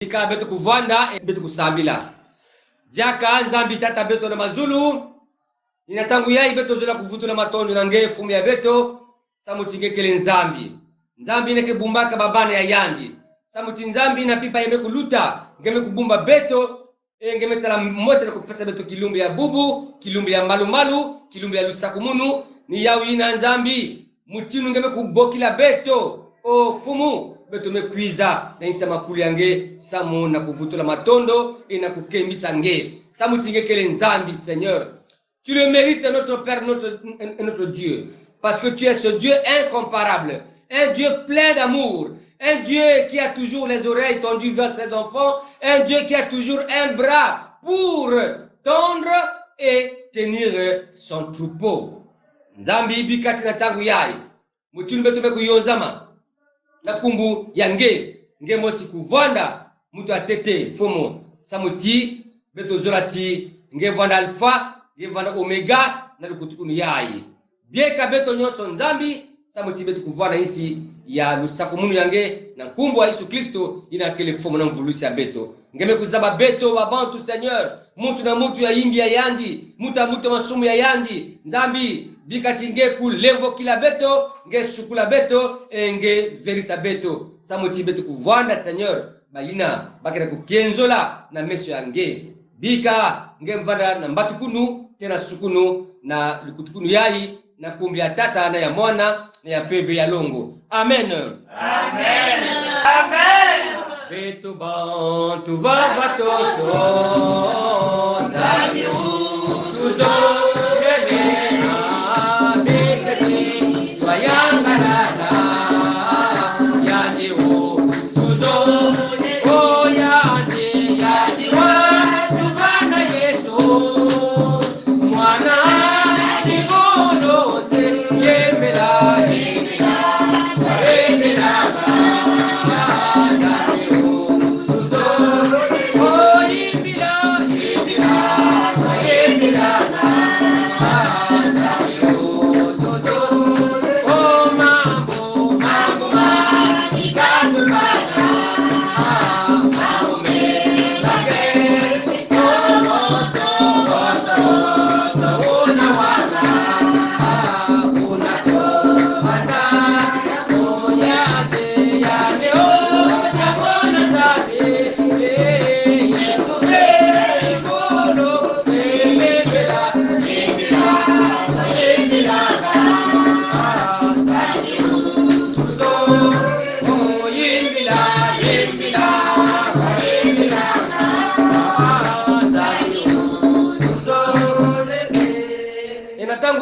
Ika beto kuvanda beto kusambila. Jaka nzambi tata beto na mazulu. Inatangu yai beto zola kuvutula matondo na nge fumu ya beto. Samutinge kele nzambi. Nzambi neke bumbaka babana ya yandi. Samuti nzambi na pipa yeme kuluta. Ngeme kubumba beto. Ngeme tala mote na kupesa beto kilumbi ya bubu. Kilumbi ya malu. Kilumbi ya lusakumunu. Ni yau ina nzambi. Mutinu ngeme kubokila beto. O fumu. Beto mekwiza na insa makuli yange samu na kuvutula matondo et na kukembisa nge samu tinge kele nzambi. Seigneur, tu le mérites, notre Père, notre Dieu, parce que tu es ce Dieu incomparable, un Dieu plein d'amour, un Dieu qui a toujours les oreilles tendues vers ses enfants, un Dieu qui a toujours un bras pour tendre et tenir son troupeau. Nzambi bikati na tangu yai mutunu beto mekuyonzama na kumbu ya nge mosi kuvanda mutu atete fomo samuti beto zolati nge vanda alpha nge vanda omega na lukutukunu yai bieka beto nyonso nzambi samuti beto kuvanda isi ya lusakumunu yange na kumbu wa Yesu Kristo ina kele fomo na mvulusi ya beto ngeme kuzaba beto babantu. Seigneur, mutu na mutu ya imbi ya yandi mutu masumu ya yandi nzambi bikati nge kulevo kila beto nge sukula beto nge verisa beto samuti beto kuvanda. Seigneur, bayina bakira kukenzola na meso ya nge bika nge mvanda na mbatukunu tena sukunu na lukutukunu yai na kumbi ya tata na ya mwana na ya peve ya longo. Amen. Amen. Amen. Beto bantu vava toto nzambi usuzo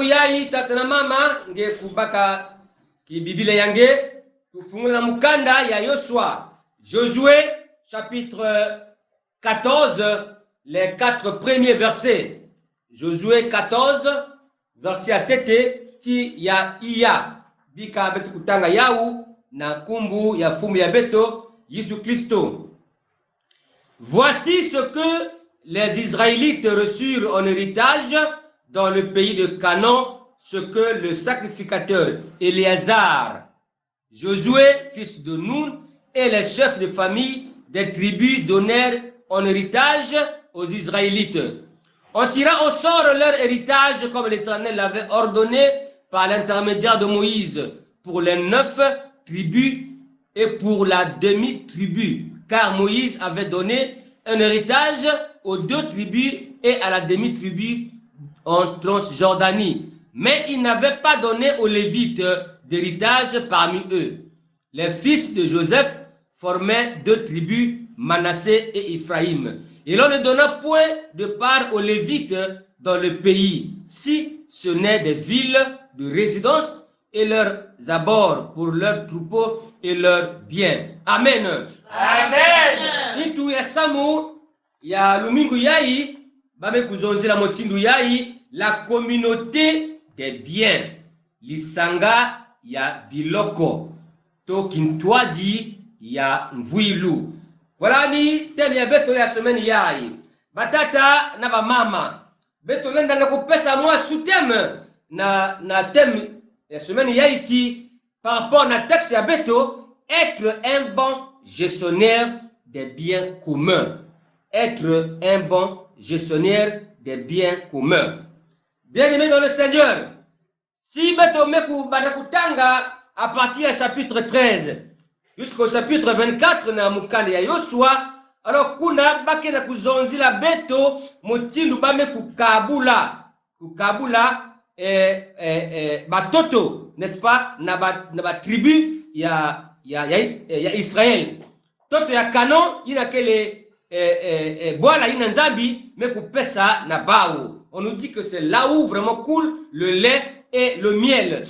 yai tata na mama nge kubaka ki biblia yange tufungula mukanda ya Yosua Josué chapitre 14 les 4 premiers versets. Josué 14 verset ya tete ti ya iya bika betu kutanga yau na kumbu ya fumu ya beto Yesu Kristo. Voici ce que les Israélites reçurent en héritage dans le pays de Canaan, ce que le sacrificateur Éléazar, Josué, fils de Nun, et les chefs de famille des tribus donnèrent en héritage aux Israélites. On tira au sort leur héritage comme l'Éternel l'avait ordonné par l'intermédiaire de Moïse pour les 9 tribus et pour la demi-tribu, car Moïse avait donné un héritage aux 2 tribus et à la demi-tribu en Transjordanie, mais il n'avait pas donné aux Lévites d'héritage parmi eux. Les fils de Joseph formaient 2 tribus, Manassé et Ephraïm. Et l'on ne donna point de part aux Lévites dans le pays, si ce n'est des villes de résidence et leurs abords pour leurs troupeaux et leurs biens. Amen. Amen. Itu ya samu ya lumingu yai bame kuzonzela motindu yai la communauté des biens, lisanga ya biloko, to kintwaji ya mvuilu. Voilà ni thème ya beto ya semaine yai. Batata na ba mama. Beto lenda na kupesa mwa sous-thème na thème ya semaine yai ti par rapport na texte ya beto, être un bon gestionnaire des biens communs. Être un bon gestionnaire des biens communs. Bien-aimés dans le Seigneur, si Betomeku Banakutanga à partir du chapitre 13 jusqu'au chapitre 24 na mukanda ya Yosua, alors kuna bake na kuzonzila beto mutindu bame kukabula batoto, n'est-ce pas, na ba tribu ya Israël. Toto ya Canon ina kele boala ina nzambi me kupesa na bao. On nous dit que c'est là où vraiment coule le lait et le miel.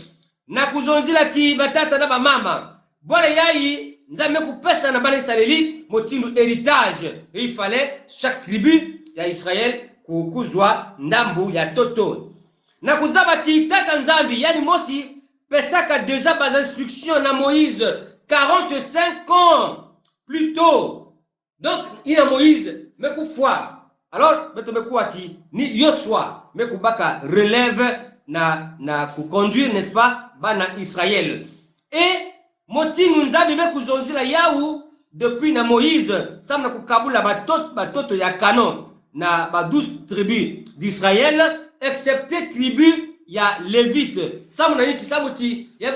Na kuzonzila ti batata na ba mama. Boala yai nzambe kupesa na bana Israeli motindu héritage. Et il fallait chaque tribu ya Israël kukuzwa ndambu ya toto. Na kuzabati tata nzambi yani mosi pesaka déjà bas instruction na Moïse 45 ans plus tôt. Donc il a Moïse me kufwa. Alors beto me kuati ni Yosua me kubaka relève na kuconduire, n'est-ce pas, bana Israël. Et motingu nzambi me kuzonzila yaou depuis na Moïse samna kukabula batoto ya Canon na ba 12 tribus d'Israël excepté tribu ya Lévite. Samna hiki sabuti ya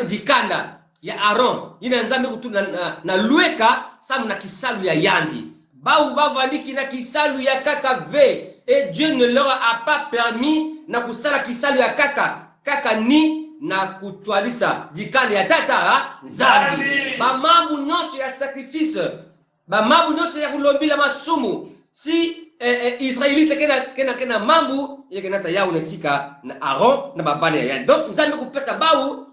dikanda ya Aaron ina nzambe kutuna na lueka samna kisalu ya yandi baou bavandiki na kisalu ya kaka ve. Et Dieu ne leur a pas permis na kusala kisalu ya kaka ni na kutwalisa dikanda ya tata nzambi. Ba mambu nyonso ya sacrifice, ba mambu nyonso ya kulombila masumu, si Israélite kena mambu yekena ta yawu nesika na Aaron na babane ya. Donc nzambe kupesa bawu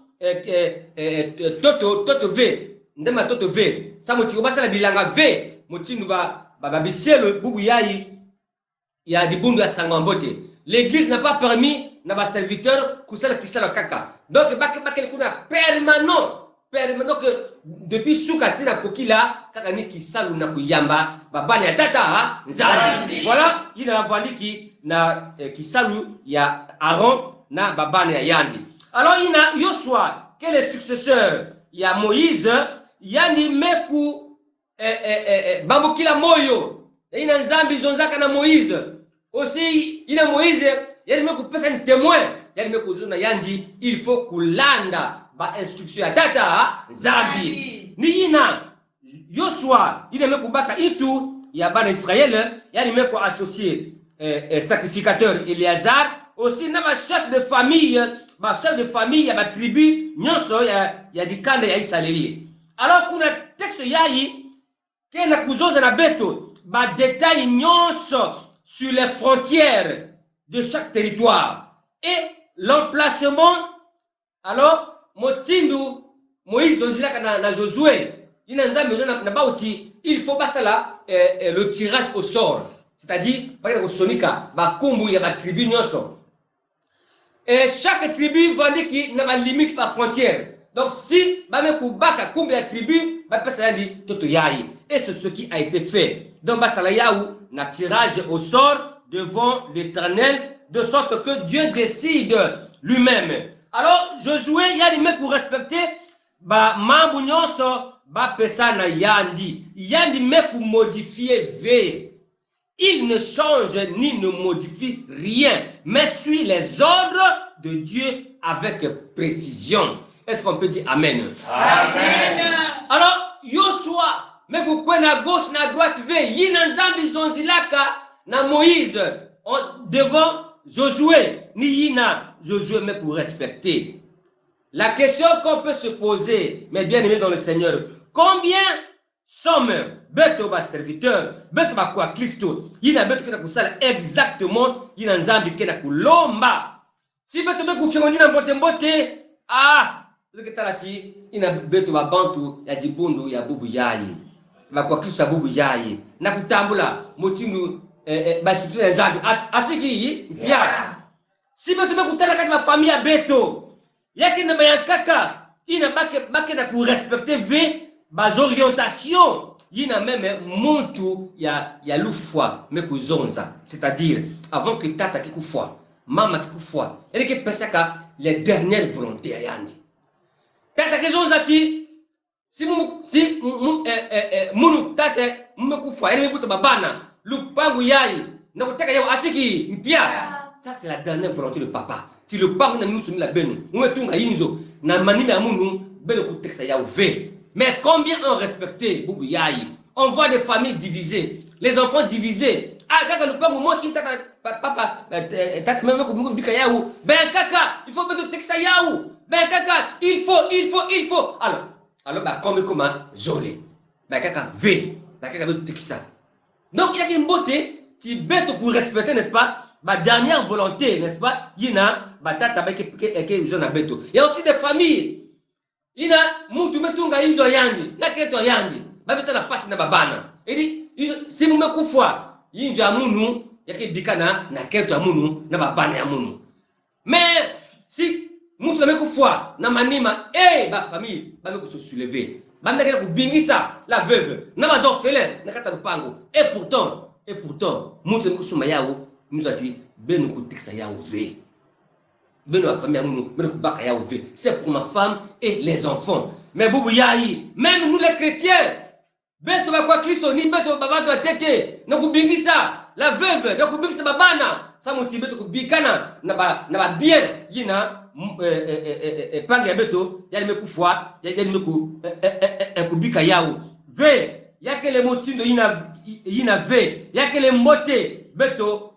toto ve ndema toto ve samuti obasala bilanga ve mutindu ba bisielo bubu yayi ya dibundu ya sangwambote. L'église n'a pas permis na ba serviteur kusala kisala kaka. Donc bakele kuna permanent que depuis sukatina kokila kaka ni kisalu na kuyamba babane ya tata nzambi. Voilà, il a vandiki na kisalu ya Aaron na babane ya yandi. Alors il a Yosua qui est le successeur ya Moïse yani meku bambukila moyo ina nzambi zonzaka na Moïse. Aussi ina Moïse yani meku pesa ni témoin yani meku zuna yandi, il faut kulanda ba instruction ya tata nzambi. Ni ina Yosua ina meku baka itu ya bana Israël yani meku associé sacrificateur Eleazar. Aussi na ba chef de famille ya ba tribu nyonso ya dikanda ya Israeli. Alors kuna texte yayi kena kuzoza na beto ba détail nyonso sur les frontières de chaque territoire et l'emplacement. Alors motindu Moïse ozilaka na Josué ina nzambe na bauti, il faut basala le tirage au sort, c'est-à-dire par ko sonika ba kumbu ya ba tribu nyonso. Et chaque tribu va dire qu'il n'a pas limite la frontière. Donc si bame kubaka kumbe ya tribu ba pesa yandi toto yayi. Et c'est ce qui a été fait. Donc basala yaou na tirage au sort devant l'Éternel, de sorte que Dieu décide lui-même. Alors Josué yali me pour respecter ba mambu nyonso ba pesa na yandi me pour modifier v. Il ne change ni ne modifie rien, mais suit les ordres de Dieu avec précision. Est-ce qu'on peut dire Amen? Amen. Alors, Yosua, mais pourquoi na gauche, na droite, yina nzambi zonzilaka na Moïse devant Josué, ni yina Josué, mais pour respecter. La question qu'on peut se poser, mes bien-aimés dans le Seigneur, combien sommes beto ba serviteur, beto ba kwa Kristo, yina beto kena kusala exactement yina nzambi kena kulomba. Si beto be kufiongondi na mbote leketalati ina beto ba bantu ya dibundu ya bubu yayi. Ba kwa Kristo ya bubu yayi. Na kutambula motindu ba structure ya nzambi asiki pia. Si beto be kutala kati ba famille ya beto, yake na bayakaka ina bake na ku respecter ve bas orientation yina même muntu ya lufwa me kuzonza, c'est-à-dire avant que tata kikufwa mama kikufwa ele ke pesaka les dernières volontés yandi tata kizonza ti si munu tata mmekufa yani mmebuta babana lupangu yai na kutaka yao asiki mpia. Ça c'est la dernière volonté de papa. Si le pangu na mimi la benu umetunga inzo na manime ya munu beno kuteksa yao ve. Mais combien ont respecté bubu yai? On voit des familles divisées, les enfants divisés. Ah kaka lupangu moi si taka papa tata même ko bika yao. Ben kaka, il faut beno teksa yao. Ben kaka, il faut. Alors bah comme comment zolé. Ben kaka ve, ben kaka beno teksa. Donc il y a une beauté, tu bête pour respecter, n'est-ce pas? Ma dernière volonté, n'est-ce pas? Yina, batata que jeune abeto. Il y a aussi des familles. Yina, mutu metunga inzo yangi, na keto yangi. Babeta na pasi na babana. Edi, si mu mekufwa, inzo amunu, yake bikana na keto amunu na babana amunu. Mais si mutu na mekufwa na manima, ba famille, ba meku se soulever. Ba meka ku bingisa la veuve, na ba orphelin, na kata lupango. Et pourtant, mutu na mekusuma yao. Nous a dit, ben nous ça ya ouvé. Ben la famille nous, ben nous baka ya ouvé. C'est pour ma femme et les enfants. Mais boubou yahi, même nous les chrétiens, ben tu vas quoi Christ ni ben tu vas baba de tete, na kubingi ça, la veuve, na kubingi ça babana, ça mon tibet ku bikana, na ba bien yina panga beto, ya me kufwa, ya me ku kubika yao. Ve, ya que les motifs de yina ve, ya que les motés beto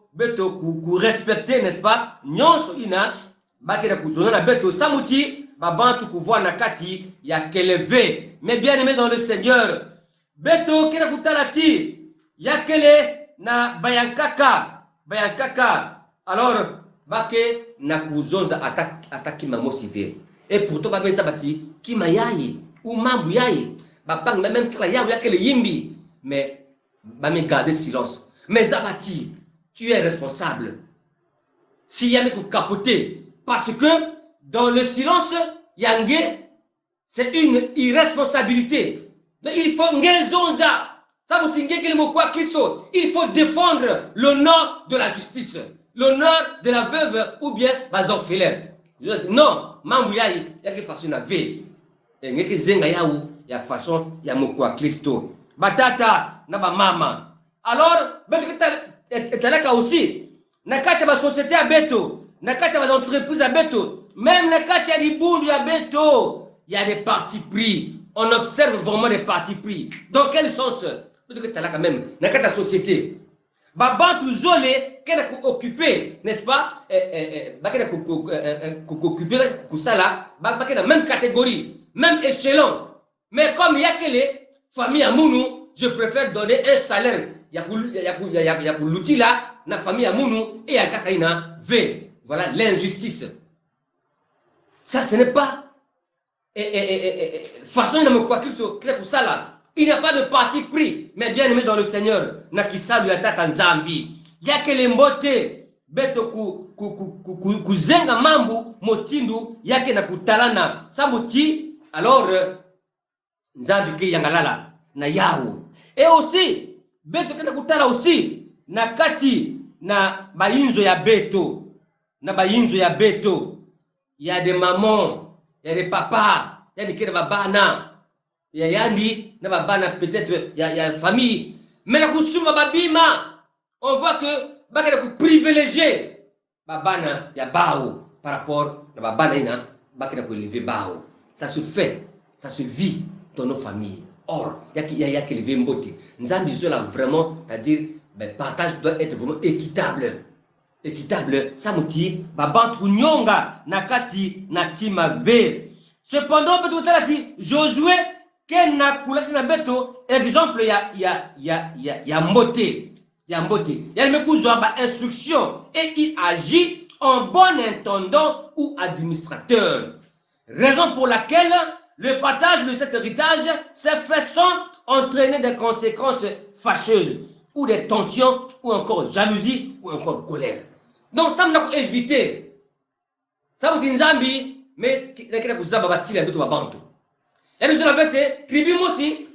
ku respecter, n'est-ce pas? Nyonso ina bakira kuzona na beto samuti babantu kuvoa na kati ya keleve. Mais bien aimé dans le Seigneur, beto kira kutalati ya kele na bayankaka. Alors bake na kuzonza ataki mamosive. Et pourtant ba benza bati kimayai ou mambu yai babang même si la ya kele yimbi, mais ba me garder silence. Mais abati tu es responsable. S'il y a des capoter, parce que dans le silence, yangé, c'est une irresponsabilité. Donc il faut ngezonza. Ça vous tingue que le mot quoi Christo. Il faut défendre l'honneur de la justice, l'honneur de la veuve ou bien les orphelins. Non, mamouyaï, il y a quelque façon à ver. Et il y a quelque zenga yaou, il y a façon, il y a mot quoi Christo. Batata, naba mama. Alors, ben etalaka aussi nakati ba société à beto, nakati ba entreprise à beto, même nakati ya libundu ya beto, il y a des partis pris. On observe vraiment des partis pris. Dans quel sens? Peut-être que talaka même nakati la société ba bantu zole kena ku occuper, n'est-ce pas? Ba kena ku occuper ku sala, ba kena même catégorie, même échelon. Mais comme il y a que les familles à Mounou, je préfère donner un salaire. Il y a l'outil là, la famille à Mounou et à Kakaina V. Voilà l'injustice. Ça, ce n'est pas façon de me croire que ça là. Il n'y a pas de parti pris, mais bien aimé dans le Seigneur. Nakisa lui attaque en Zambie. Il y a que les motés, beto kuzenga mambu motindu, il y a que na kutalana. Sabuti, alors, Zambie ki yangalala, na yao. Et aussi, beto kena kutala aussi na kati na bayinzo ya beto, na bayinzo ya beto, il y a des mamans, il y a des papas, il y a des kena babana, il y a yandi na babana, peut-être il y a une famille, mais la kusuma babima, on voit que bakena ku privilégier babana ya bao par rapport à babana ina bakena ku élever bao. Ça se fait, ça se vit dans nos familles. Or, il y a que les mbote. Nous avons là vraiment, c'est-à-dire, le partage doit être vraiment équitable. Équitable. Ça me dit, babantu nyonga nakati natima be. Cependant, peut-être dit Josué, ken na kulasi na beto, exemple, il y a mbote. Il y a mbote. Il y a le ba instruction et il agit en bon intendant ou administrateur. Raison pour laquelle le partage de cet héritage s'est fait sans entraîner des conséquences fâcheuses, ou des tensions, ou encore jalousie, ou encore colère. Donc ça m'a évité. Ça m'a dit Nzambi, mais les gens qui ont bâti la béto à Bantu. Et nous avons fait, tribu aussi,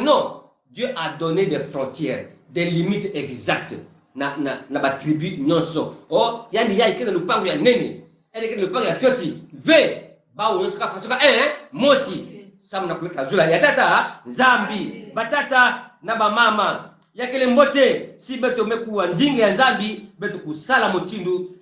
non. Dieu a donné des frontières, des limites exactes. Na tribu nyonso. Oh, il y a des gens qui nous parlent, il y a des gens qui nous parlent, il y a des gens qui nous parlent, moi aussi, samna kuleta zula ya tata nzambi batata na bamama yakele mbote si beto mekuwa njinga ya nzambi beto kusala mochindu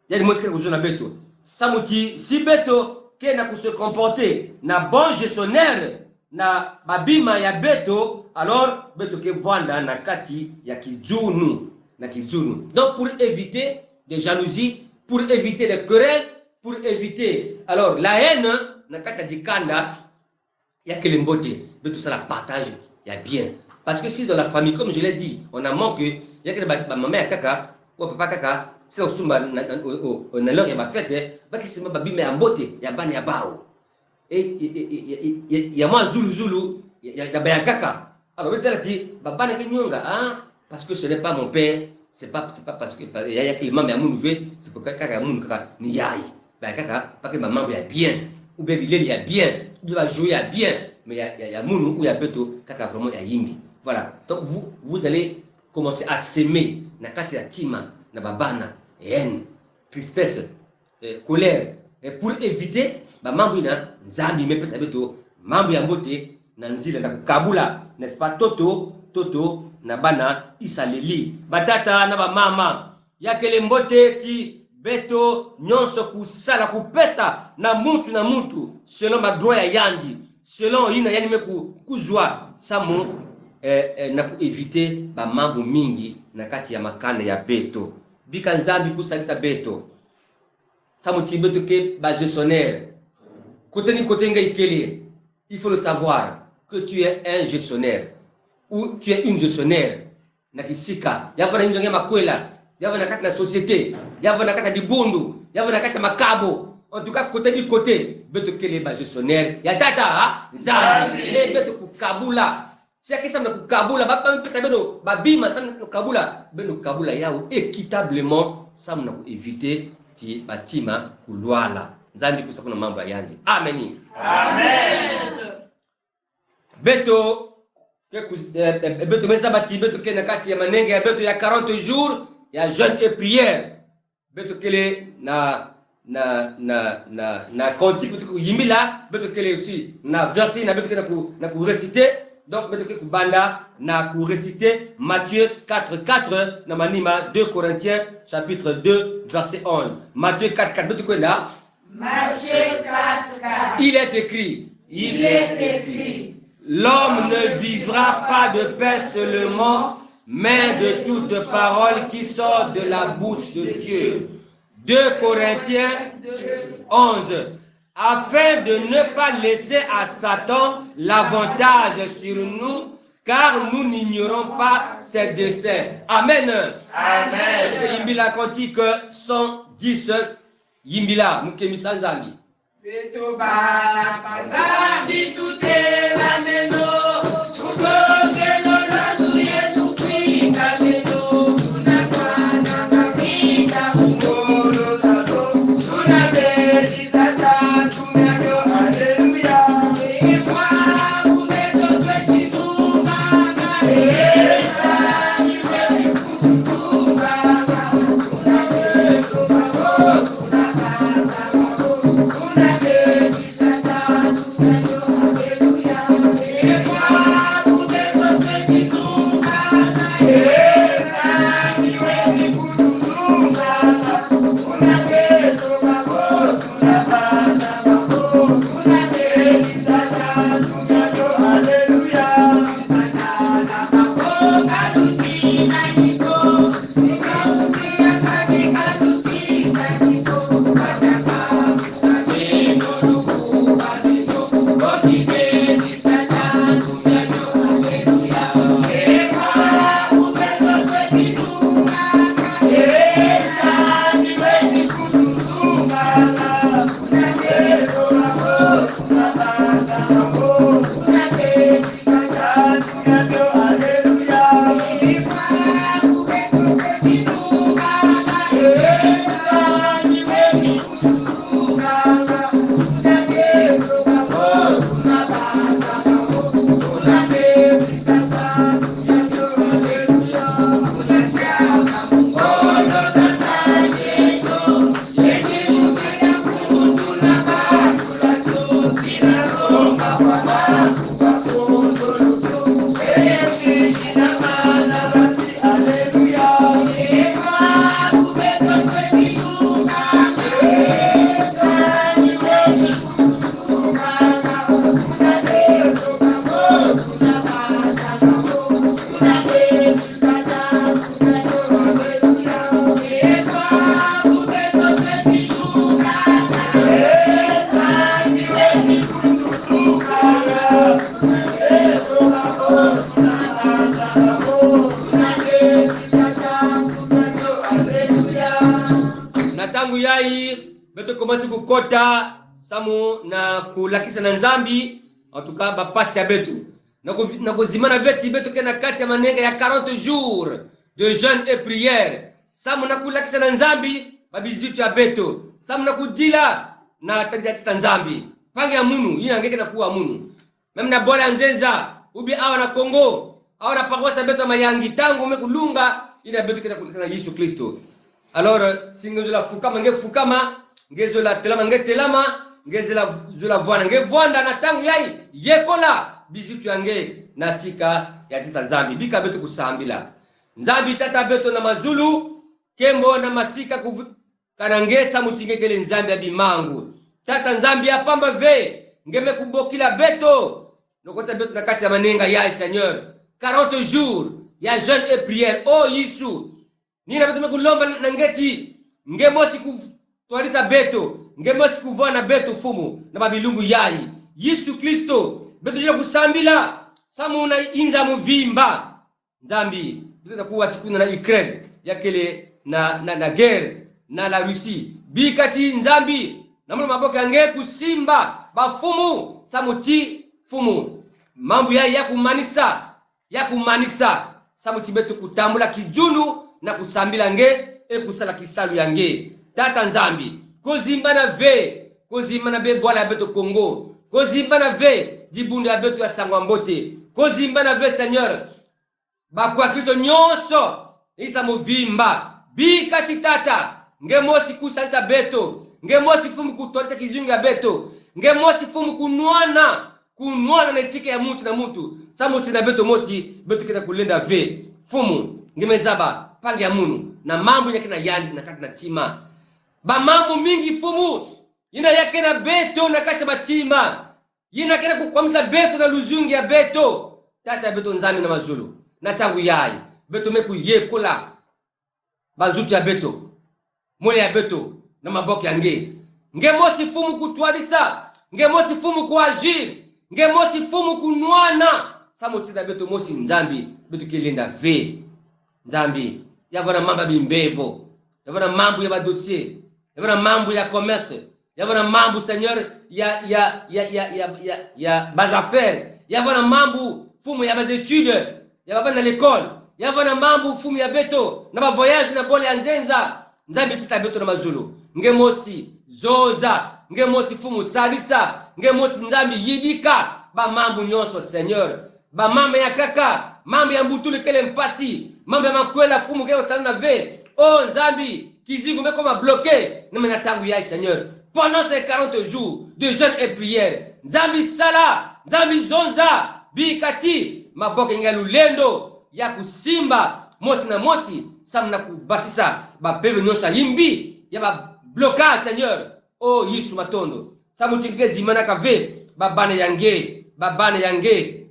yani mosikele kuzuna beto samuti si beto ke na se comporter na bon gestionnaire na babima ya beto alors beto ke vanda na kati ya kijunu na kijunu. Donc pour éviter des jalousies, pour éviter des querelles, pour éviter alors la haine na kati ya jikanda ya kele mbote beto ça la partage ya bien. Parce que si dans la famille, comme je l'ai dit, on a manqué, il y a que maman et kaka, ou papa kaka, c'est au sumba, na l'heure, il y a ma fête, bah qui se m'a babi mais en beauté, il y a ban ya bao. Et il y a moi Zulu, il y a ben kaka. Alors il a dit, baba na kinyonga, hein, parce que ce n'est pas mon père, c'est pas parce que il y a que maman ya mounou c'est pour kaka mounou kaka ni yai. Ben kaka, pas que maman ya bien, ou baby il y a bien, il va jouer à bien, mais il y a mounou ou il y a beto kaka vraiment ya yimbi. Voilà, donc vous allez commencer à s'aimer nakati ya tima na babana haine, tristesse, colère, et pour éviter mambo ina nzambi mepesa beto mambo ya mbote na nzila na kabula, n'est-ce pas? Toto na bana isaleli batata na bamama yakele mbote ti beto nyonso kusala kupesa na mutu selon madroit ya yandi selon ina yani meku kuzwa samo na pour éviter ba mambo mingi na kati ya makana ya beto bika nzambi kusalisa beto samo ti beto ke ba gestionnaire côté nga ikeli il faut le savoir que tu es un gestionnaire ou tu es une gestionnaire na kisika yava na njonge makwela yava na kati na société yava na kati di bundu yava na kati makabo en tout cas côté beto kele ba gestionnaire ya tata nzambi le beto kukabula c'est ça na kukabula ba pesa bedo babima ça na kukabula bedo kabula yao équitablement ça na éviter ti batima kulwala nzambi kusakuna mambo yanje amen beto beto mesa bati beto ke na kati ya manenge ya beto ya 40 jours ya jeûne et prière beto kele na cantique beto yimila beto kele aussi na verset na beto ke na ku réciter. Donc beto ke kubanda na ku réciter Matthieu 4:4 na manima 2 Corinthiens chapitre 2 verset 11. Matthieu 4:4 beto kwenda Matthieu 4:4. Il est écrit l'homme ne vivra pas de pain seulement, mais de toute parole qui sort de la bouche de Dieu. 2 Corinthiens 11. Afin de ne pas laisser à Satan l'avantage sur nous, car nous n'ignorons pas ses desseins. Amen. Amen. Yimbila cantique 110. Yimbila, Mukemisa Nzambi. Beto bala panzambi tute la neno, ukoke no nazu yesu kwika neno, tunakwana ngapita mungolo zato, tunabedi sata, tunakyo haleluya, kwa umeto kwechi tumanga, iwe kutumanga, tunakyo mako, tunakaka, beto commence kukota samu na kulakisa na nzambi en tout cas ba pasi ya beto na kuzimana veti beto kena kati ya manenga ya 40 jours de jeûne et prière samu na kulakisa na nzambi ba bizitu ya beto samu na kudila na tagita nzambi pange ya munu yina ngeke na kuwa munu meme na bola nzenza ubi awa na Kongo awa na paroisse beto mayangi tangu mekulunga ina beto kena kulakisa na Yesu Kristo. Alors singezola fukama nge fukama ngezola telama nge telama ngezola vwana nge vwanda na tangu yai yekola bizitu yange na sika ya tita nzambi bika beto kusambila nzambi tata beto na mazulu kembo na masika kanangesa mutingekele nzambi ya bimangu tata nzambi ya pamba ve ngeme kubokila beto nokota beto na kati ya manenga ya Seigneur 40 jours ya jeûne et prière oh Yesu nina beto mekulomba na ngeti ngemosi kutwalisa beto ngemosi kuvana beto fumu na babilungu yai Yesu Kristo beto jila kusambila samu na inza muvimba nzambi beto kuwa chikuna na Ukraine yakele na guerre na la Russie bikati nzambi namuna maboka yange kusimba bafumu samuti fumu mambo ya kumanisa samuti beto kutambula kijunu na kusambila nge kusala kisalu yange tata nzambi kozimba na be bwala beto Kongo kozimba na ve dibundu ya beto ya sangwa mbote kozimba na ve Seigneur bakwa Kristo nyonso isa movimba bikati tata ngemosi kusalita beto ngemosi fumu kutoleta kizungu ya beto ngemosi fumu kunwana na isike ya mutu na mutu samuti na beto mosi beto kita kulenda ve fumu ngemezaba pange ya munu na mambo yake na yandi na kati na tima ba mambo mingi fumu ina yake na beto na kati batima ina kena kukwamisa beto na luzungi ya beto tata beto nzambi na mazulu na tangu yai beto meku yekola bazuti ya beto mole ya beto na maboke yange ngemosi fumu kutwalisa ngemosi fumu kuagir ngemosi fumu kunwana samuti na beto mosi nzambi beto kelenda ve nzambi yavana mambo ya bimbevo yavana mambo ya badossier yavana mambo ya commerce yavana mambo Seigneur ya bas affaires yavana mambo fumu ya bas études yavana l'école yavana mambo fumu ya beto na ba voyage na bole ya nzenza nzambi tita beto na mazulu ngemosi zoza ngemosi fumu salisa ngemosi nzambi yibika ba mambo nyonso Seigneur ba mambo ya kaka mambo ya mbutulu kele mpasi mambo ya makwela fumu kele otana ve oh nzambi kizingu meko ma bloqué na mena tangu ya Seigneur pendant ces 40 jours de jeûne et prière nzambi sala nzambi zonza bikati maboke ngalu lendo ya kusimba mosi na mosi samna kubasisa ba peve nyonsa yimbi ya ba blocage Seigneur oh Yesu matondo samutingike zimana kave babane yange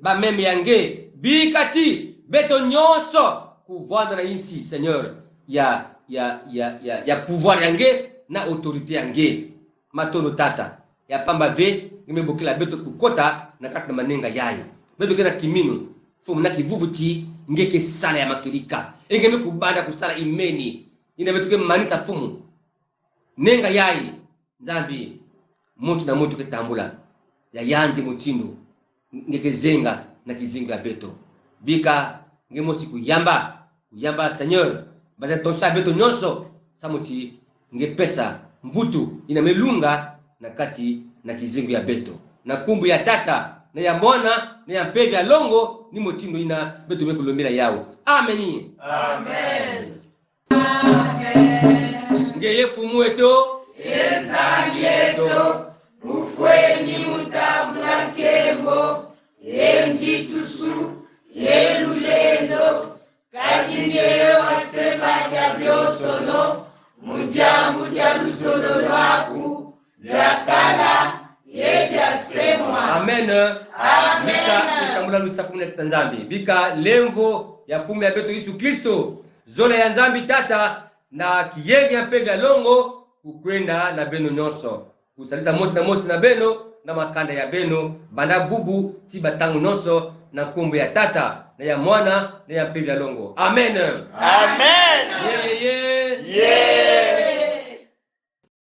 ba meme yange bikati beto nyonso kuvanda na insi Seigneur ya pouvoir yange na autorité yange matondo tata ya pamba ve ngimebokila beto kukota na kati na manenga yai beto kena kimino fumu na kivuvuti ngeke sala ya makirika ngeme kubanda kusala imeni ina beto ke manisa fumu nenga yai nzambi mutu na mutu ketambula ya yanji mutindo ngeke zenga na kizinga ya beto bika ngemosi kuyamba Seigneur baza tonsa beto nyonso samuti ngepesa mvutu ina melunga na kati na kizingu ya beto na kumbu ya tata na ya mwana na ya mpevi ya longo ni motindo ina beto mekulombela yao amen ngeye fumu eto Nzambi yeto ufweni mutabula kembo yenji tusu yelulendo kadingeyo wasema ya byosono mujambu ja lusolo lwaku lyakala yebyasemwa amen bika itambula lusa 19 nzambi bika lemvo ya fumu ya beto Yesu Kristo zola ya nzambi tata na kiyenge ya mpevi ya longo kukwenda na beno nyonso kusalisa mosi na beno na makanda ya beno banda bubu tiba tangu nyonso na kumbu ya tata na ya mwana na ya mpevi ya longo amen Amen. yeah. Yeah.